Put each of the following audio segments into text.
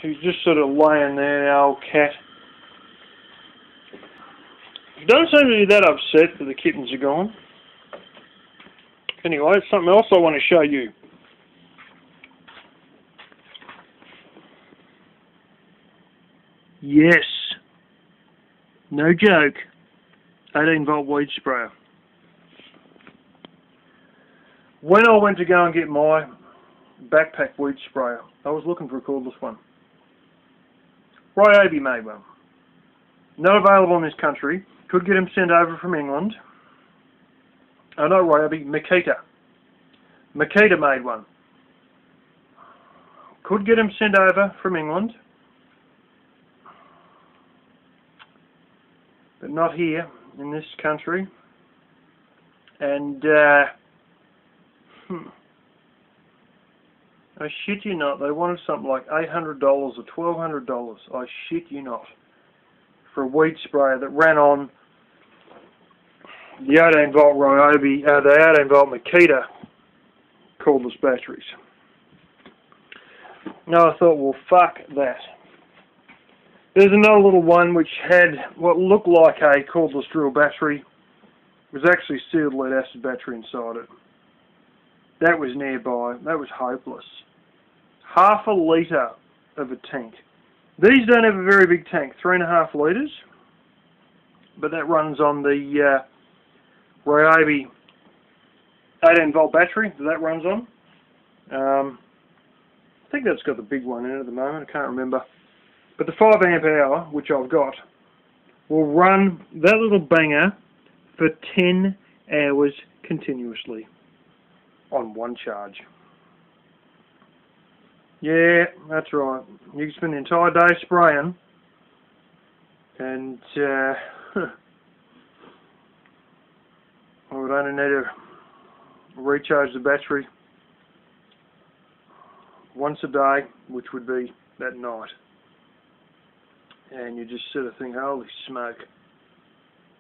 She's just sort of laying there, the old cat. She doesn't seem to be that upset that the kittens are gone. Anyway, it's something else I want to show you. Yes. No joke. 18-volt weed sprayer. When I went to go and get my backpack weed sprayer, I was looking for a cordless one. Ryobi made one. Not available in this country. Could get them sent over from England. Oh no, Ryobi, Makita. Makita made one. Could get them sent over from England. But not here, in this country. And, I shit you not, they wanted something like $800 or $1,200. I shit you not. For a weed sprayer that ran on the 18-volt Ryobi, the 18-volt Makita cordless batteries. No, I thought, well, fuck that. There's another little one which had what looked like a cordless drill battery. It was actually sealed lead acid battery inside it. That was nearby. That was hopeless. Half a litre of a tank. These don't have a very big tank, 3.5 litres. But that runs on the Ryobi 18-volt battery that runs on. I think that's got the big one in it at the moment. I can't remember. But the 5 amp hour, which I've got, will run that little banger for 10 hours continuously on one charge. Yeah, that's right. You can spend the entire day spraying and I would only need to recharge the battery once a day, which would be that night. And you just sort of think, holy smoke.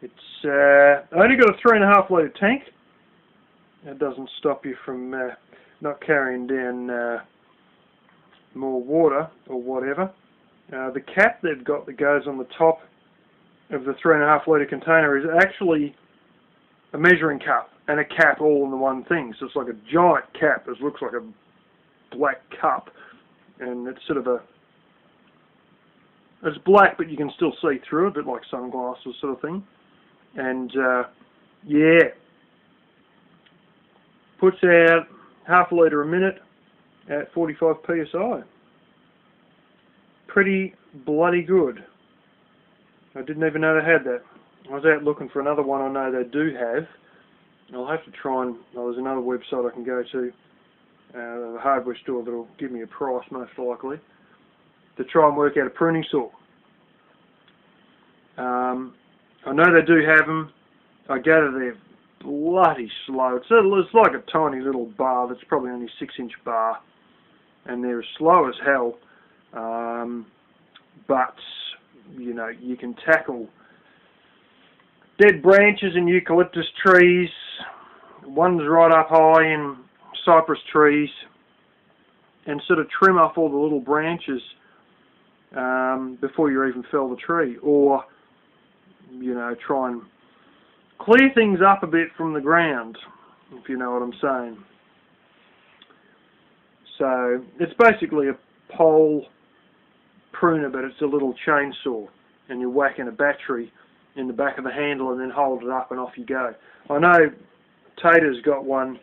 It's only got a 3.5 litre tank. That doesn't stop you from not carrying down more water or whatever. The cap they've got that goes on the top of the 3.5 litre container is actually a measuring cup and a cap all in the one thing. So it's like a giant cap. It looks like a black cup, and it's sort of it's black, but you can still see through it, a bit like sunglasses sort of thing. And yeah, puts out half a litre a minute at 45 psi. Pretty bloody good. I didn't even know they had that. I was out looking for another one I know they do have. I'll have to try and, there's another website I can go to, the hardware store that'll give me a price most likely, to try and work out a pruning saw. I know they do have them. I gather they're bloody slow. It's like a tiny little bar that's probably only a 6-inch bar, and they're as slow as hell. But you know, you can tackle dead branches in eucalyptus trees. One's right up high in cypress trees, and sort of trim off all the little branches before you even fell the tree, or you know, try and clear things up a bit from the ground, if you know what I'm saying. So it's basically a pole pruner, but it's a little chainsaw, and you're whacking a battery in the back of the handle and then hold it up and off you go. I know Tater's got one.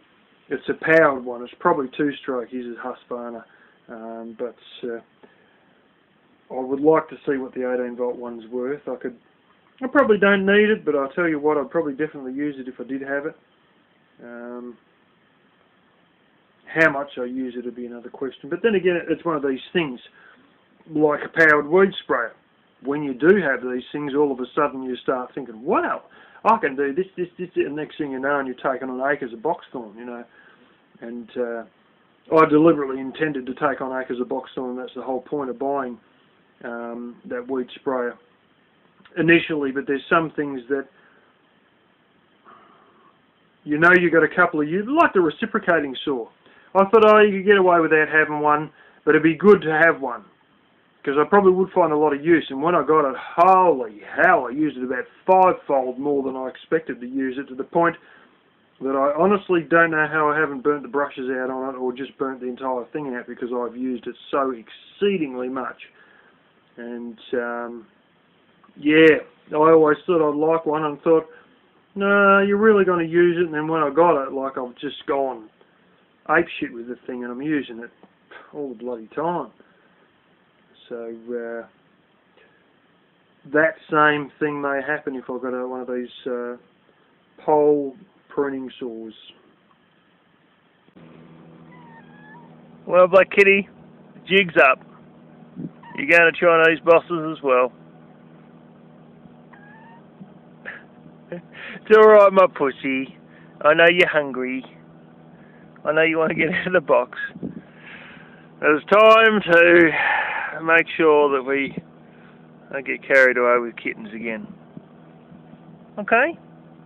It's a powered one. It's probably 2-stroke. He uses Husqvarna, but I would like to see what the 18-volt one's worth. I probably don't need it, but I'll tell you what, I'd probably definitely use it if I did have it. How much I use it would be another question. But then again, it's one of these things, like a powered weed sprayer. When you do have these things, all of a sudden you start thinking, wow, I can do this, and next thing you know, and you're taking on acres of boxthorn, you know. And I deliberately intended to take on acres of boxthorn. That's the whole point of buying that weed sprayer initially. But there's some things that, you know, you got a couple of years, like the reciprocating saw. I thought, oh, you could get away without having one, but it'd be good to have one. Because I probably would find a lot of use, and when I got it, holy hell, I used it about 5-fold more than I expected to use it, to the point that I honestly don't know how I haven't burnt the brushes out on it, or just burnt the entire thing out, because I've used it so exceedingly much. And, yeah, I always thought I'd like one, and thought, no, you're really going to use it, and then when I got it, like, I've just gone apeshit with the thing, and I'm using it all the bloody time. So, that same thing may happen if I've got one of these pole pruning saws. Well, Black Kitty, jig's up. You're going to Chinese bosses as well. It's alright, my pussy. I know you're hungry. I know you want to get out of the box. It's time to make sure that we don't get carried away with kittens again. Okay?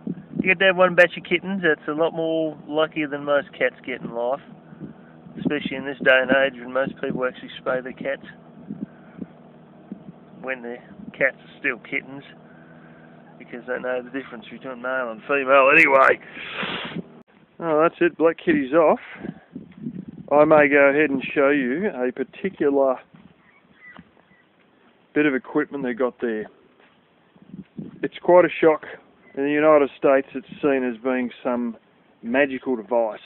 You get to have one batch of kittens. That's a lot more luckier than most cats get in life. Especially in this day and age when most people actually spay their cats. When their cats are still kittens. Because they know the difference between male and female anyway. Oh, that's it. Black Kitty's off. I may go ahead and show you a particular bit of equipment they got there. It's quite a shock. In the United States, it's seen as being some magical device.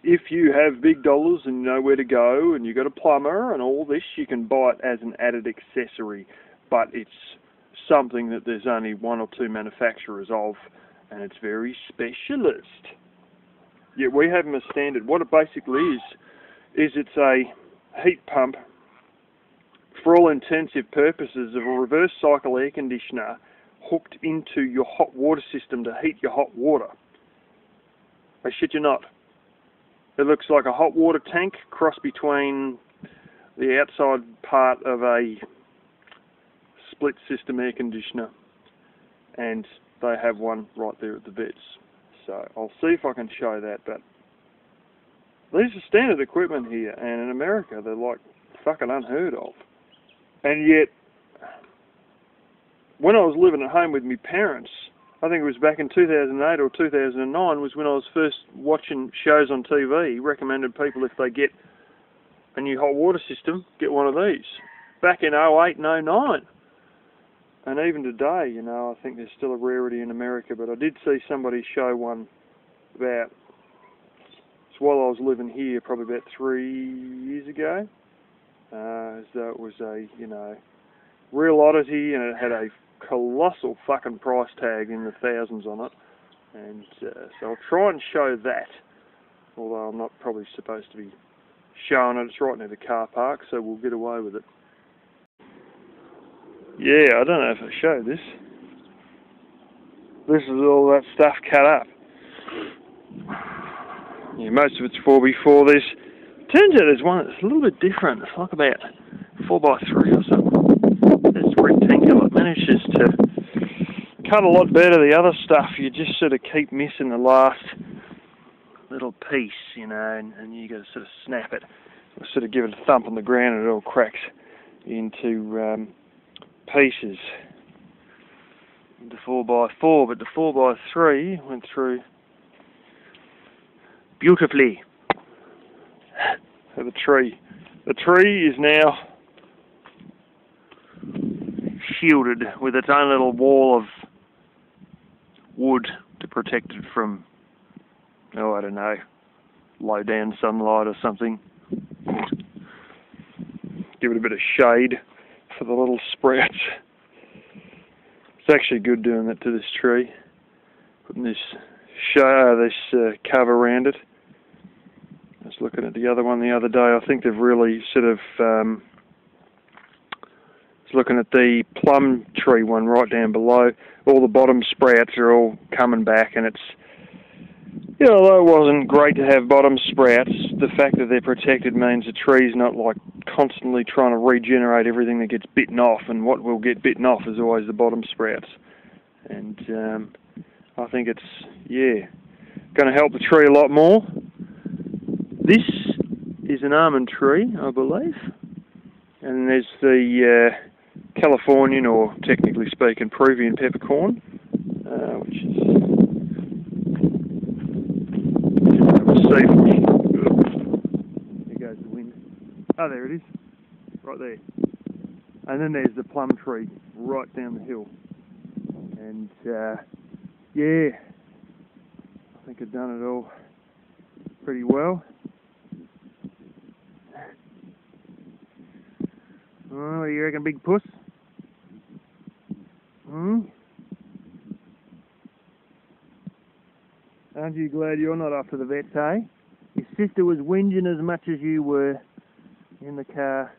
If you have big dollars and you know where to go and you've got a plumber and all this, you can buy it as an added accessory. But it's something that there's only 1 or 2 manufacturers of, and it's very specialist. Yet we have them as standard. What it basically is it's a heat pump, for all intensive purposes, of a reverse cycle air conditioner hooked into your hot water system to heat your hot water. I shit you not. It looks like a hot water tank crossed between the outside part of a split system air conditioner, and they have one right there at the vets. So I'll see if I can show that, but these are standard equipment here, and in America they're like fucking unheard of. And yet, when I was living at home with my parents, I think it was back in 2008 or 2009, was when I was first watching shows on TV, recommended people if they get a new hot water system, get one of these. Back in 08 and 09. And even today, you know, I think there's still a rarity in America, but I did see somebody show one about, it's while I was living here, probably about 3 years ago. As though it was a, you know, real oddity, and it had a colossal fucking price tag in the thousands on it. And so I'll try and show that, although I'm not probably supposed to be showing it. It's right near the car park, so we'll get away with it. Yeah, I don't know if I showed this. This is all that stuff cut up. Yeah, most of it's 4x4. Turns out there's one that's a little bit different. It's like about 4x3 or something. It's rectangular. It manages to cut a lot better. The other stuff, you just sort of keep missing the last little piece, you know, and you got to sort of snap it. Or sort of give it a thump on the ground and it all cracks into pieces. The 4x4, but the 4x3 went through beautifully. So the tree is now shielded with its own little wall of wood to protect it from, oh, I don't know, low down sunlight or something. Give it a bit of shade for the little sprouts. It's actually good doing that to this tree, putting this cover around it. I was looking at the other one the other day. I think they've really sort of I was looking at the plum tree one right down below. All the bottom sprouts are all coming back, and it's, you know, although it wasn't great to have bottom sprouts, the fact that they're protected means the tree's not like constantly trying to regenerate everything that gets bitten off, and what will get bitten off is always the bottom sprouts. And I think it's, yeah, going to help the tree a lot more. This is an almond tree, I believe, and there's the Californian, or technically speaking, Peruvian peppercorn, which is there goes the wind. Oh, there it is, right there. And then there's the plum tree right down the hill. And yeah, I think I've done it all pretty well. Oh, what do you reckon, big puss? Aren't you glad you're not off to the vets, eh? Your sister was whinging as much as you were in the car.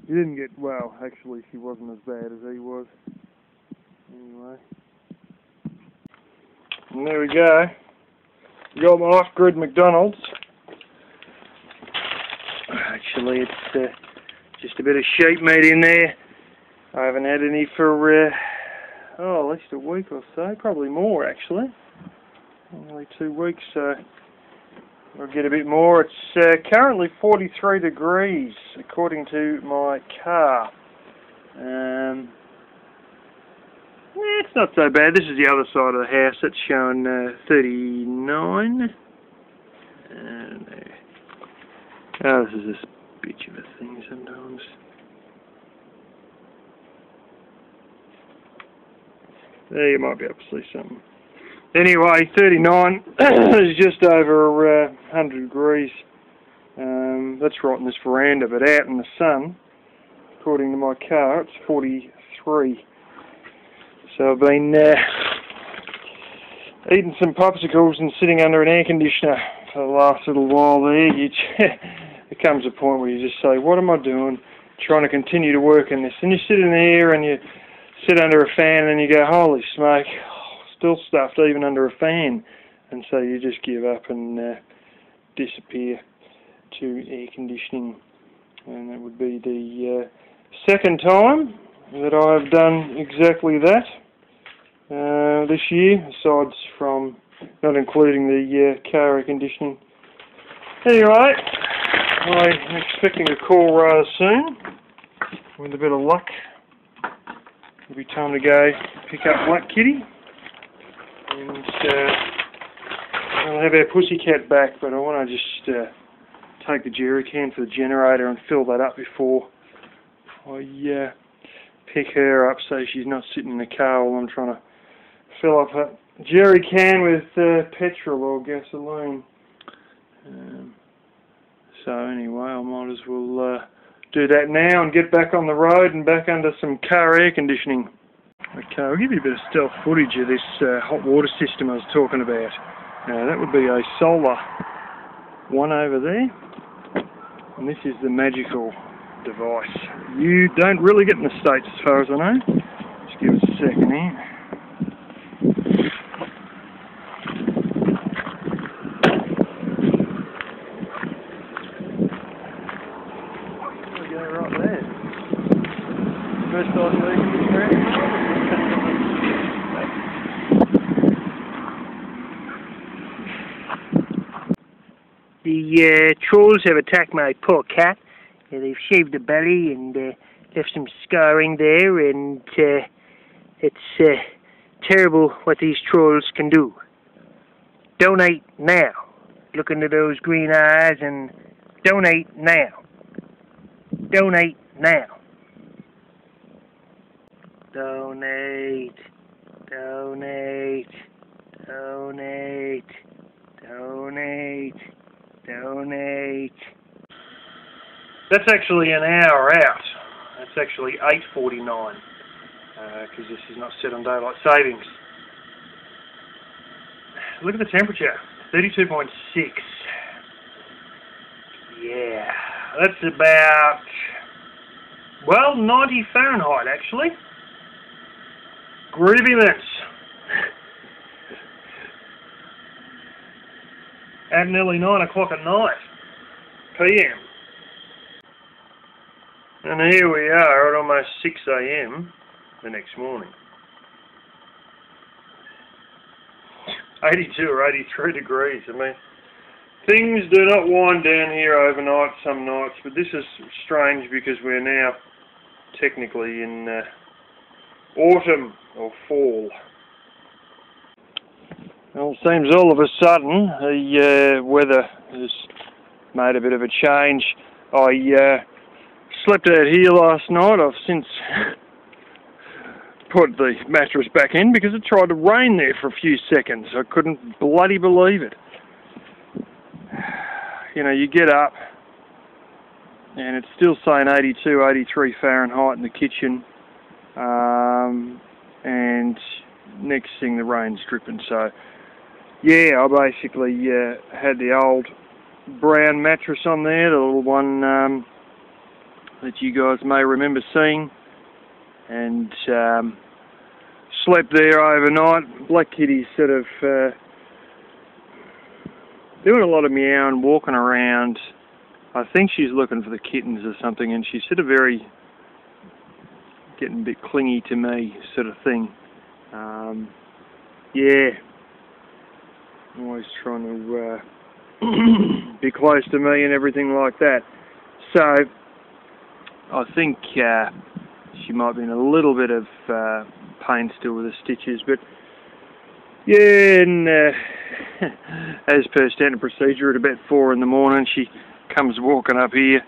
You didn't get, well, actually she wasn't as bad as he was. Anyway. And there we go. Got my off-grid McDonald's. Actually, it's just a bit of sheep meat in there. I haven't had any for, at least a week or so. Probably more, actually. Nearly 2 weeks, so I'll get a bit more. It's currently 43 degrees, according to my car. It's not so bad. This is the other side of the house. It's showing 39. And this is a bitch of a thing sometimes. There, you might be able to see something. Anyway, 39 is just over 100 degrees. That's right in this veranda, but out in the sun, according to my car, it's 43. So I've been eating some popsicles and sitting under an air conditioner for the last little while there. There comes a point where you just say, what am I doing? Trying to continue to work in this. And you sit in there and you sit under a fan and you go, holy smoke, still stuffed even under a fan. And so you just give up and disappear to air conditioning. And that would be the second time that I've done exactly that this year, aside from not including the car air conditioning. Anyway, I'm expecting a call rather soon. With a bit of luck, it'll be time to go pick up Black Kitty. And I'll have our pussycat back, but I want to just take the jerry can for the generator and fill that up before I pick her up, so she's not sitting in the car while I'm trying to fill up a jerry can with petrol or gasoline. So anyway, I might as well do that now and get back on the road and back under some car air conditioning. Okay, I'll give you a bit of stealth footage of this hot water system I was talking about. That would be a solar one over there, and this is the magical device. You don't really get in the States as far as I know. Just give us a second here. There we go, right there. First time working this round. The trolls have attacked my poor cat. They've shaved the belly and left some scarring there, and it's terrible what these trolls can do. Donate now. Look into those green eyes and donate now. Donate now. Donate. Donate. Donate. Donate. Donate. That's actually an hour out. That's actually 8:49 because this is not set on daylight savings. Look at the temperature, 32.6. Yeah, that's about, well, 90 Fahrenheit actually. Groovy-lence. At nearly 9 o'clock at night, PM. And here we are at almost 6 AM the next morning. 82 or 83 degrees. I mean, things do not wind down here overnight some nights, but this is strange because we're now technically in autumn or fall. Well, it seems all of a sudden the weather has made a bit of a change. I slept out here last night. I've since put the mattress back in because it tried to rain there for a few seconds. I couldn't bloody believe it. You know, you get up and it's still saying 82, 83 Fahrenheit in the kitchen, and next thing the rain's dripping. So yeah, I basically had the old brown mattress on there, the little one that you guys may remember seeing, and slept there overnight. Black Kitty's sort of doing a lot of meowing, walking around. I think she's looking for the kittens or something, and she's sort of getting a bit clingy to me, sort of thing. Yeah, always trying to be close to me and everything like that. So I think she might be in a little bit of pain still with the stitches, but yeah, and as per standard procedure, at about 4 in the morning, she comes walking up here,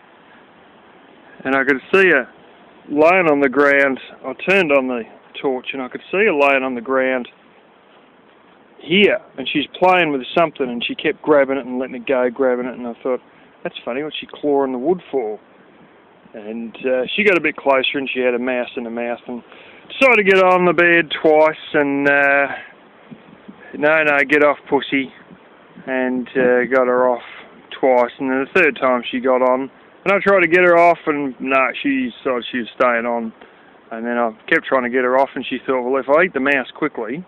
and I could see her laying on the ground. I turned on the torch, and I could see her laying on the ground here, and she's playing with something, and she kept grabbing it and letting it go, grabbing it, and I thought, that's funny, what's she clawing the wood for? And she got a bit closer, and she had a mouse in her mouth, and decided to get on the bed twice, and no, get off, pussy, and got her off twice, and then the third time she got on, and I tried to get her off, and no, she decided she was staying on, and then I kept trying to get her off, and she thought, well, if I eat the mouse quickly,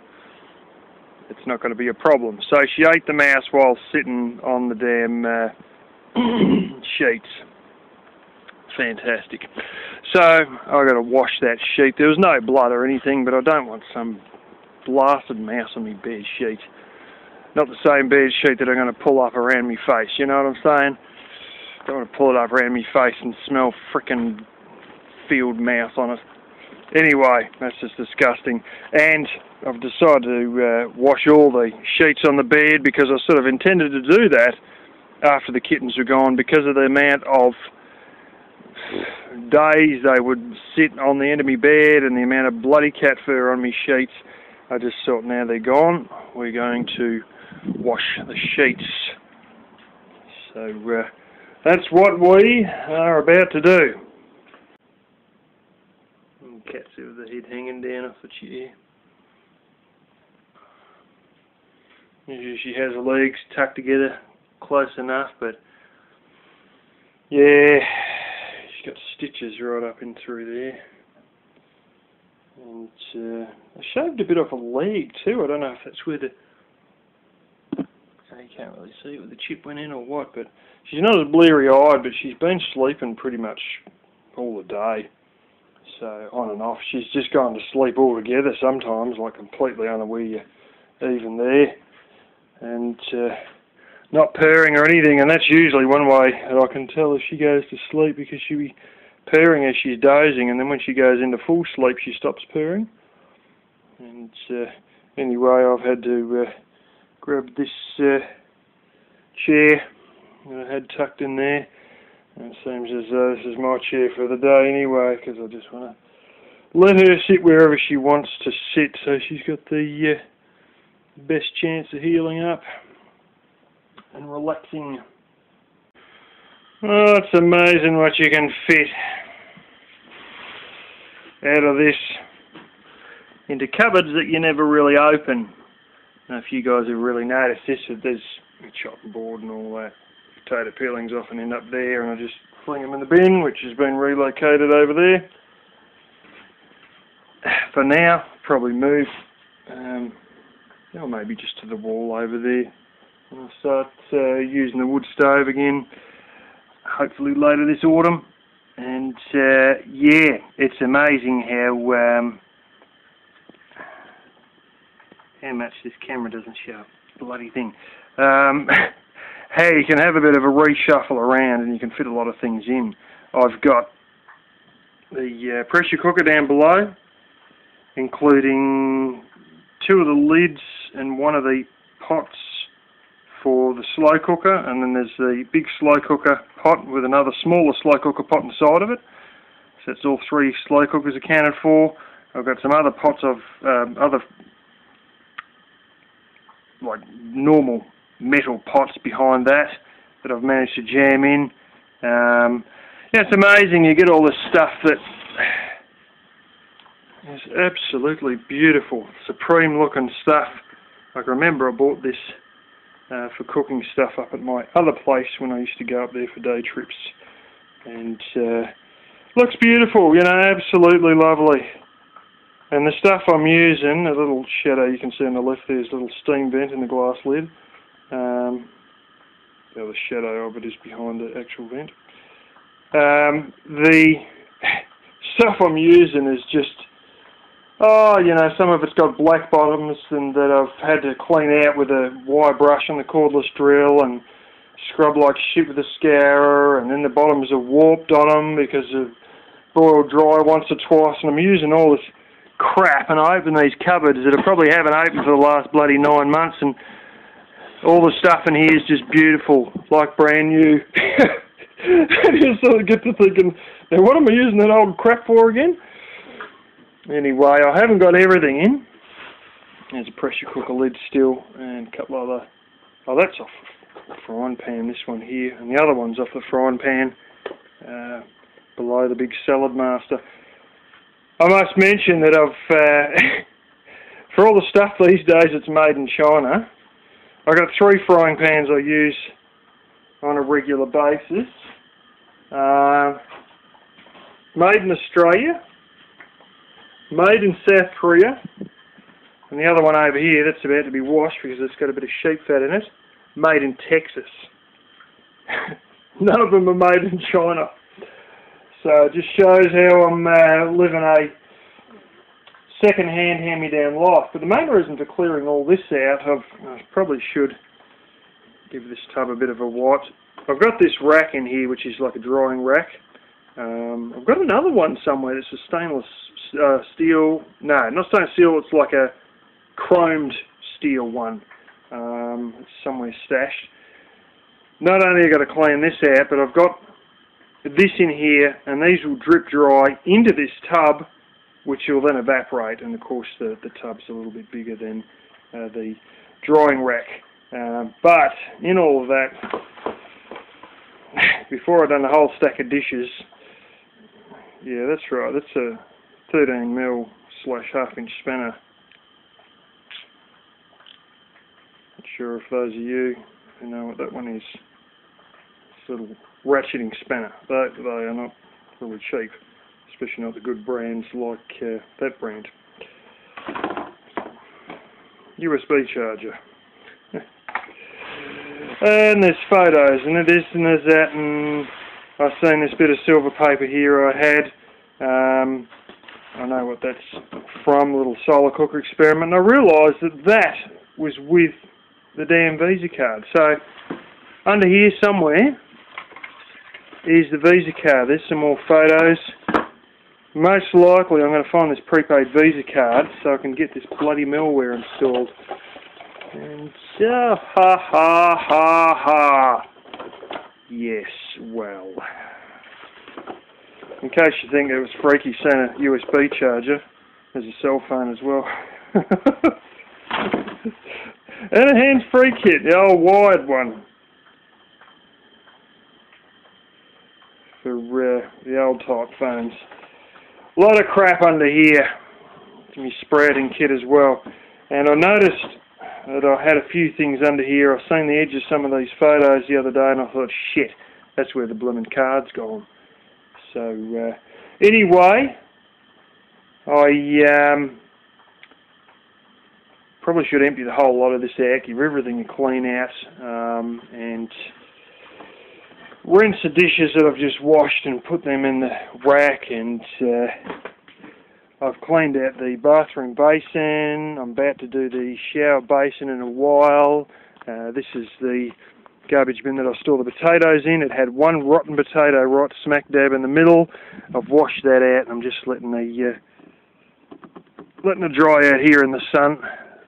it's not going to be a problem. So she ate the mouse while sitting on the damn sheets. Fantastic. So I got to wash that sheet. There was no blood or anything, but I don't want some blasted mouse on my bed sheet. Not the same bed sheet that I'm going to pull up around my face, you know what I'm saying? Don't want to pull it up around my face and smell frickin' field mouse on it. Anyway, that's just disgusting. And I've decided to wash all the sheets on the bed because I sort of intended to do that after the kittens were gone because of the amount of days they would sit on the end of my bed and the amount of bloody cat fur on my sheets. I just thought, now they're gone, we're going to wash the sheets. So that's what we are about to do. Cat's there with the head hanging down off the chair. Usually she has her legs tucked together close enough, but yeah, she's got stitches right up in through there. And I shaved a bit off a leg too. I don't know if that's where the... You can't really see where the chip went in or what, but she's not as bleary-eyed, but she's been sleeping pretty much all the day. So on and off, she's just gone to sleep altogether sometimes, like completely unaware you're even there, and not purring or anything. And that's usually one way that I can tell if she goes to sleep, because she'll be purring as she's dozing, and then when she goes into full sleep, she stops purring. And anyway, I've had to grab this chair that I had tucked in there. And it seems as though this is my chair for the day anyway, because I just want to let her sit wherever she wants to sit, so she's got the best chance of healing up and relaxing. Oh, it's amazing what you can fit out of this into cupboards that you never really open. Now, if you guys have really noticed this, that there's a chopping board and all that. Potato peelings often end up there, and I just fling them in the bin, which has been relocated over there. For now, probably move, or maybe just to the wall over there. And I'll start using the wood stove again, hopefully later this autumn. And yeah, it's amazing how much this camera doesn't show. Bloody thing. How you can have a bit of a reshuffle around and you can fit a lot of things in. I've got the pressure cooker down below, including 2 of the lids and 1 of the pots for the slow cooker, and then there's the big slow cooker pot with another smaller slow cooker pot inside of it. So that's all 3 slow cookers accounted for. I've got some other pots of other like normal metal pots behind that I've managed to jam in. Yeah, it's amazing. You get all this stuff that is absolutely beautiful, supreme looking stuff. I can remember I bought this for cooking stuff up at my other place when I used to go up there for day trips, and looks beautiful, you know, absolutely lovely. And the stuff I'm using, a little shadow you can see on the left, there's a little steam vent in the glass lid. The other shadow of it is behind the actual vent. The stuff I'm using is just, you know, some of it's got black bottoms and that I've had to clean out with a wire brush and the cordless drill and scrub like shit with a scourer, and then the bottoms are warped on them because of boiled dry once or twice, and I'm using all this crap, and I open these cupboards that I probably haven't opened for the last bloody 9 months, and all the stuff in here is just beautiful, like brand new. And you sort of get to thinking, now what am I using that old crap for again? Anyway, I haven't got everything in. There's a pressure cooker lid still, and a couple other, that's off the frying pan, this one here, and the other one's off the frying pan below the big salad master. I must mention that I've, for all the stuff these days it's made in China, I've got 3 frying pans I use on a regular basis. Made in Australia, made in South Korea, and the other one over here, that's about to be washed because it's got a bit of sheep fat in it, made in Texas. None of them are made in China. So it just shows how I'm living a second-hand hand-me-down life. But the main reason for clearing all this out, I probably should give this tub a bit of a wipe. I've got this rack in here, which is like a drying rack. I've got another one somewhere that's a stainless steel. No, not stainless steel. It's like a chromed steel one. It's somewhere stashed. Not only have I got to clean this out, but I've got this in here, and these will drip dry into this tub, which will then evaporate, and of course the tub's a little bit bigger than the drying rack. But in all of that, before I'd done the whole stack of dishes, yeah, that's right, that's a 13mm / 1/2 inch spanner. Not sure if those of you who know what that one is. It's a little ratcheting spanner. They are not really cheap, especially not the good brands like that brand. USB charger. And there's photos, and there's this and there's that, and I've seen this bit of silver paper here I had. I know what that's from, a little solar cooker experiment, and I realised that that was with the damn Visa card. So, under here somewhere is the Visa card. There's some more photos. Most likely I'm going to find this prepaid Visa card so I can get this bloody malware installed. And ha ha ha ha. Yes, well. In case you think it was freaky seeing a USB charger, there's a cell phone as well. And a hands-free kit, the old wired one. For the old type phones. A lot of crap under here. My sprouting kit as well. And I noticed that I had a few things under here. I've seen the edge of some of these photos the other day and I thought, shit, that's where the blooming card's gone. So, anyway, I probably should empty the whole lot of this out, give everything a clean out, and rinse the dishes that I've just washed and put them in the rack, and I've cleaned out the bathroom basin. I'm about to do the shower basin in a while. This is the garbage bin that I store the potatoes in. It had one rotten potato right smack dab in the middle. I've washed that out and I'm just letting it dry out here in the sun.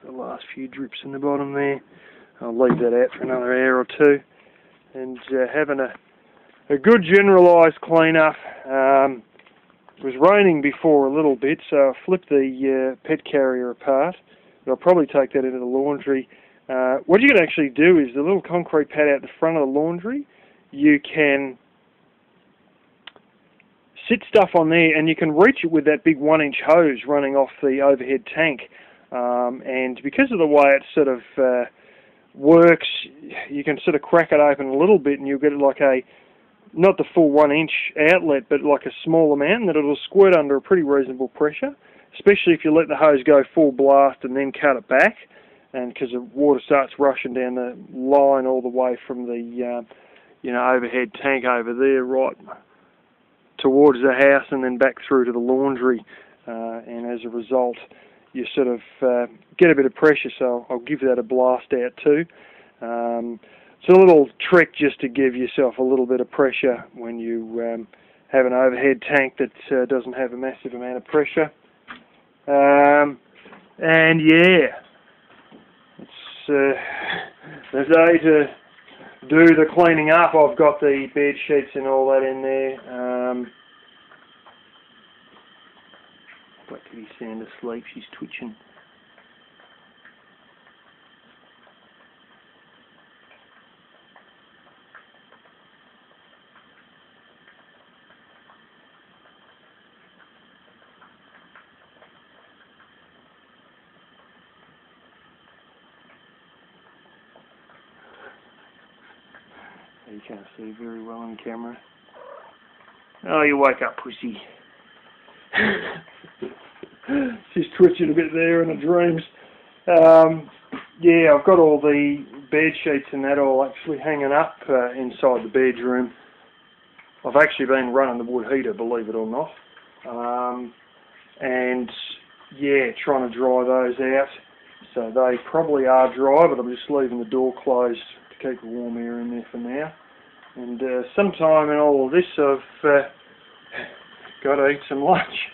The last few drips in the bottom there. I'll leave that out for another hour or two. And having a good generalised clean up. It was raining before a little bit, so I flipped the pet carrier apart. But I'll probably take that into the laundry. What you can actually do is the little concrete pad out the front of the laundry, you can sit stuff on there and you can reach it with that big 1-inch hose running off the overhead tank. And because of the way it sort of works, you can sort of crack it open a little bit and you'll get like not the full 1-inch outlet, but like a small amount that it'll squirt under a pretty reasonable pressure, especially if you let the hose go full blast and then cut it back, and because the water starts rushing down the line all the way from the overhead tank over there right towards the house and then back through to the laundry, and as a result you sort of get a bit of pressure, so I'll give that a blast out too. It's a little trick just to give yourself a little bit of pressure when you have an overhead tank that doesn't have a massive amount of pressure. And yeah, it's the day to do the cleaning up. I've got the bed sheets and all that in there. Black Kitty's sound asleep, she's twitching. You can't see very well on camera. Oh, you wake up, pussy. She's twitching a bit there in her dreams. Yeah, I've got all the bed sheets and that all actually hanging up inside the bedroom. I've actually been running the wood heater, believe it or not. And yeah, trying to dry those out. So they probably are dry, but I'm just leaving the door closed to keep the warm air in there for now. And sometime in all of this, I've got to eat some lunch.